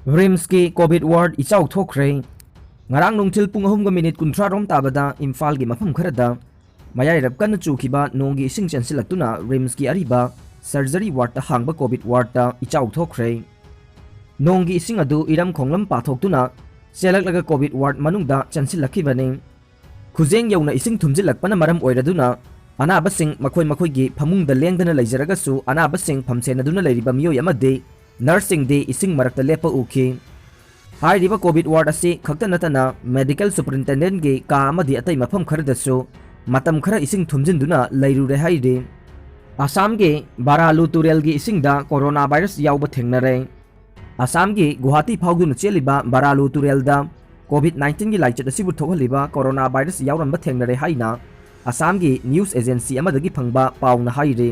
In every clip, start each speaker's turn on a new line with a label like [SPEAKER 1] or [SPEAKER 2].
[SPEAKER 1] Rims ki COVID ward ichau thokre ngarang nungthil pung 3:30 rom tabada Imphal gi mafam kharada mayai rap kan chukiba nongi ising chansilatuna Rims ki ariba surgery ward ta hangba COVID ward ta ichau thokre nongi ising adu iram khonglam pathoktuna selaklaga COVID ward manungda chansilakibane khujeng yauna ising thumjilakpana maram oiraduna anabasing makhoi gi phamungda lengdana leijaraga anabasing phamsenaduna leiriba miyoi amade nursing day ising marakta lepa uki hai riba COVID ward ase khakta natana medical superintendent ge ka amadi atai mafam kharadasu matam khara ising thumjinduna leirure hai re Assam ge Bharalu Turel ge Esingda coronavirus Yaoba Thengnare Assam ge Guwahati phawduna cheliba Bharalu Turel da COVID-19 gi laichat asibu thokhaliba coronavirus yauramba Thengnare haina Assam ge news agency amadagi phangba pauna hai re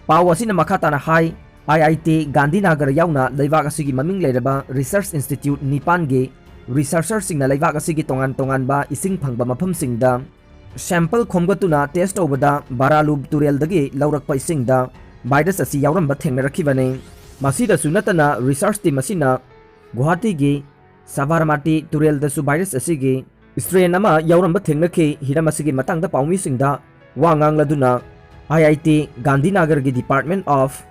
[SPEAKER 1] paw asina makhatana hai IIT Gandhinagar yauna leibak asigi maming leiraba Research Institute Nipan ge researcher singna leibak asigi tongan ba ising phangba mafam singda sample khomgatuna test obada Bharalu Turel dagi laurakpa isingda virus asi yauramba thengnarakibane masida sunatana research team asina Guwahati ge Sabarmati Turel da su virus asigi strain ama yauramba thengnakhe hiram asigi matangda pawmi singda wangang laduna IIT Gandhinagar ge Department of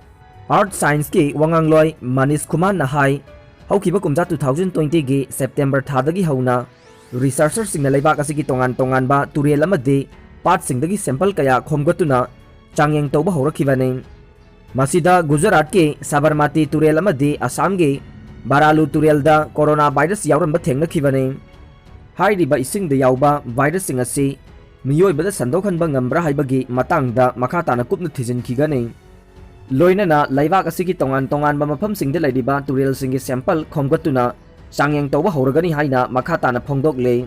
[SPEAKER 1] Art Science ki wangangloi Manish Kumar na hai haukiba kumja 2020 gi September thadagi hauna researcher singna leibak asigi tongan ba Turel amade part singdagi sample kaya khomgatuna changyeng tawba horakibane masida Gujarat ke Sabarmati Turel amade Assam ge Bharalu Turel da coronavirus yauramba thengnakhibane hai riba isingda Yaoba virus sing ase miyoibada sandokhanba ngambra haibagi matangda makhatana kupna thijinkigane loinana laibak asigi tongan ba mafam singde laidiba Turel singi sample khomgatuna changyeng tawba horagani haina makhatana phongdokle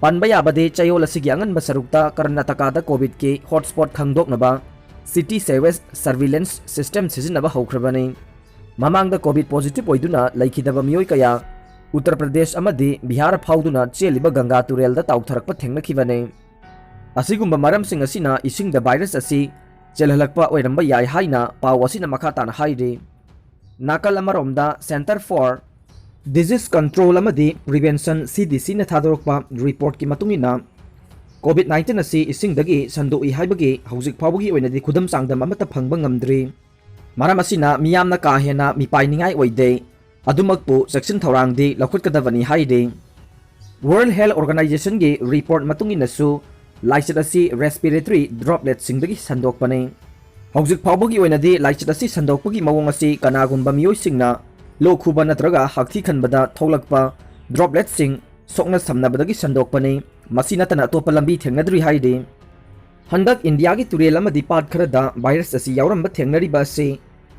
[SPEAKER 1] panba yabade chayol asigi angan basarukta Karnataka da COVID ke hotspot khangdoknaba city sewage surveillance system sizinaba haukrabane mamangda COVID positive oiduna laikhidaba miyoi kaya Uttar Pradesh amadi Bihar phawduna cheliba Ganga Turel da tautharakpa thengnakhibane asigumba maram sing asina isingda virus asi chelhalakpa oiramba yai haina paw asina makhatana haire nakal amaromda Center for Disease Control amadi Prevention CDC na thadorokpa report ki matungina COVID-19 asi isingdagi sandoi haibagi haujik phawbagi oinadi khudam sangdam amata phangba ngamdri maram asina miyamna ka hena mipainingai oide adumakpu section thorangdi lakhutkadavani haire World Health Organization gi report matungina su laichat asi respiratory droplet singdagi sandokpane haujik phawbagi oinadi laichat asi sandokpagi mawong asi kanagumba miyoi singna lokhuba natraga hakthi khanbada thoglakpa droplet sing sokna samnabadagi sandokpane masina tana topa lambi thengnadri haide handak India gi Turel amadi part kharada virus asi yauramba thengnariba ase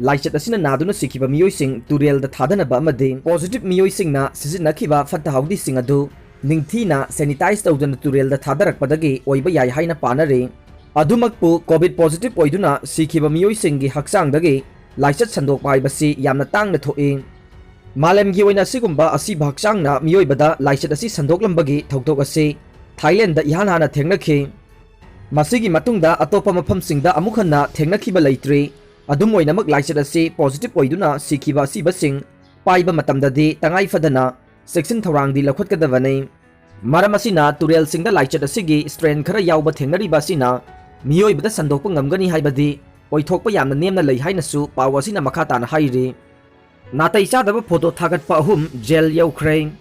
[SPEAKER 1] laichat asina naduna sikiba miyoi sing Turel da thadanaba amade positive miyoi singna sizinakhiba fatta haudi sing adu ningthina sanitize tawdana Turel da thadarakpadagi oiba yai haina panare adumakpu COVID positive oiduna sikiba miyoi singi haksangdagi laichat sandok paibasi yamna tangna thoi malemgi oina sigumba asi bhaksangna miyoibada laichat asi sandoklambagi thoktok ase Thailand da ihan hana thengnakhe masigi matungda atopa mafam singda amukhanna thengnakhiba leitre adum oinamak laichat ase positive oiduna sikiba asi basing paiba matamdadi tangai fadana section thorangdi lakhotkadavane maram asina Turel singda laichat asigi strain khara yauba thengnariba asina miyoibada sandokpa ngamgani haibadi oithokpa yamna nemna lei hainasu paw asina makhatana haire natai chadaba photo thagatpa ahum jail yaukhre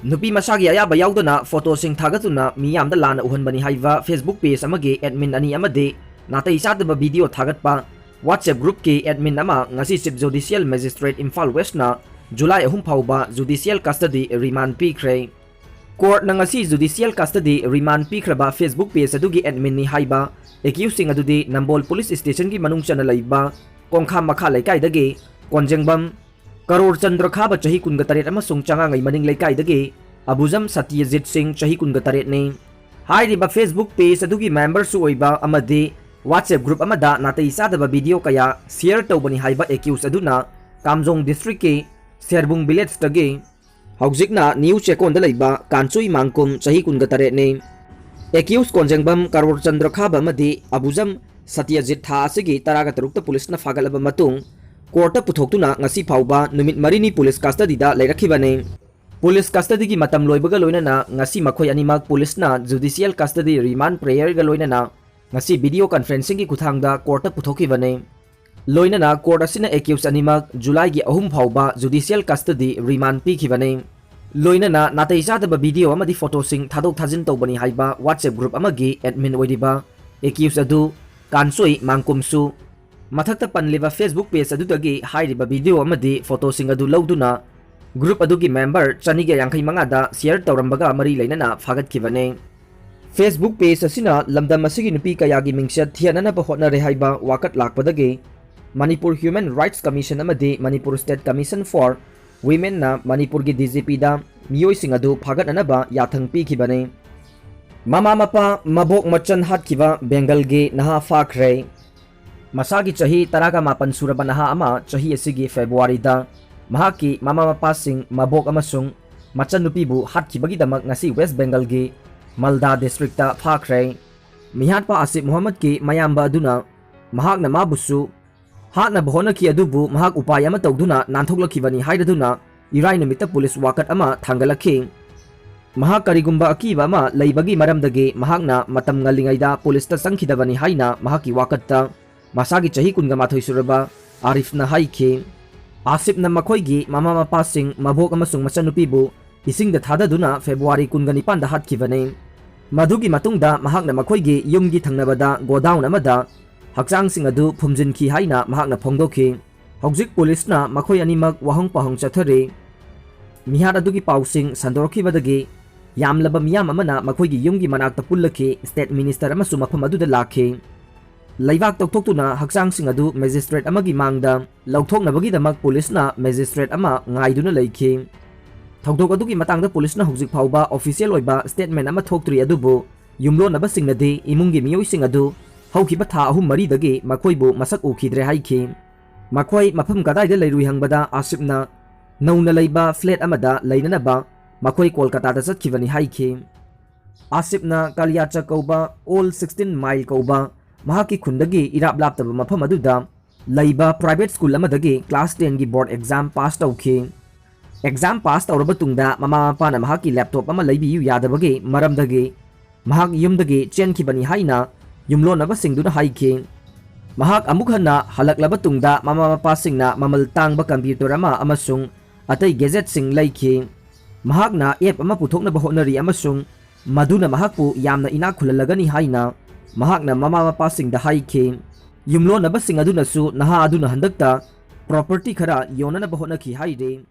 [SPEAKER 1] nupi masagi ayaba yaudana photo sing thagatuna miyamda lana uhanbani haiba Facebook page amage admin ani amade natai chadaba video thagatpa WhatsApp group ke admin ama ngasi Chief Judicial Magistrate Imphal West na July 3 phawba judicial custody remand pikre court na ngasi judicial custody remand pikraba Facebook page adugi admin ni haiba accusing adudi Nambol police station gi manung chana laiba kongkha makha laikai dagi konjengbam Karor Chandra khaba chahi 18 amasung changa ngai maning laikai dagi Abuzam Satyajit Singh chahi 18 ni hai riba Facebook page adugi member su oiba amadi WhatsApp group amada natai sadaba video kaya share tawbani haiba accuse aduna Kamjong district ke Serbung village tagi haujikna new chekon da laiba Kanchui Mangkum chahi 18 ni accuse konjengbam Karor Chandra khaba amadi Abuzam Satyajit tha asigi 13 ta police na fagalaba matung court पुथोक्तुना ngasi phauba numit marini police custody da leirakhibane police custody gi matam loibaga loinana ngasi makhoi animak police na judicial custody remand prayer ga loinana ngasi video conferencing gi kuthangda court puthokibane loinana court asina accused animak july gi ahum phauba judicial custody remand pikhibane loinana natai jadaba video amadi photo sing thadok thajin tawbani haiba whatsapp group amagi admin oidiba accused adu kansoi mangkumsu mathakta panliba Facebook page adudagi hairiba video amadi photo sing adu lauduna group adugi member chaniga yankai manga da share tawrambaga mari leinana phagatkhibane Facebook page asina lamdam asigi nupi kayagi mingset thianana ba hotnare haiba wakat lakpadagi Manipur Human Rights Commission amadi Manipur State Commission for Women na Manipur gi DGP da miyoi sing adu phagatnana ba yathang pikhibane mama mapa mabok machan hatkiba Bengal gi naha fakhre Masagi chahi taraga mapan suraba naha ama chahi asigi February da mahaki mama mapa sing mabok amasung machanupi bu hatkibagi damak ngasi West Bengal gi Malda district ta phakre mihat pa Asif Muhammad ki mayamba aduna mahak na mabusu hat na bhona ki adubu mahak upaya ama tawduna nanthoklakhibani haidaduna irai numita police wakat ama thangalakhi mahak karigumba akiba ama leibagi maramdagi mahak na matam ngalingai da police ta sangkhidabani haina mahaki wakat ta Masagi chahi kunga mathoi suraba Arif na haikhe Asif na makhoigi mama mapa sing mabok amasung machanupi bu Esingda thadaduna February kunga nipan da hatkibane Madugi matungda mahak na makhoigi yumgi thangnabada godown amada hakchang sing adu phumjinki haina mahak na phongdokhi Hojik police na makhoi animak wahong pahong chathare Mihar adugi pausing sandorkhibadagi yamlaba miyam amana makhoigi yumgi manakta pullakhi state minister amasu mafam aduda lakhe Laibak toktoktuna hakchang sing adu magistrate amagi mangda lauthoknabagi damak police na magistrate ama ngaiduna leikhi thokdok adugi matangda police na hojik phauba official oiba statement ama thoktri adubu yumlo naba singnadi imungi miyoi sing adu haukiba tha ahum mari dagi makoibu masak ukhidre haikhi makoi mafam kadai da leirui hangbada Asipna nauna leiba flat amada leinanaba makoi Kolkata da chatkibani haikhi Asipna Kaliacha kauba all 16 mile kauba mahaki khundagi irap laptaba mafam aduda laiba private school amadagi class 10 gi board exam pass tawkhi exam pass tawraba tungda mama mapa na mahaki laptop ama leibiyu yadabagi maramdagi mahak yumdagi chenkhibani haina yumlo naba singduna haikhi mahak amuk hanna halaklaba tungda mama mapa singna mamal tangba computer ama amasung atai gadget sing leikhi mahak na app ama puthokna ba honari amasung maduna mahakpu yamna ina khulalagani haina mahakna mama mapa sing da haikhe yumlo naba sing aduna su naha aduna handakta property khara yonana bahona ki haide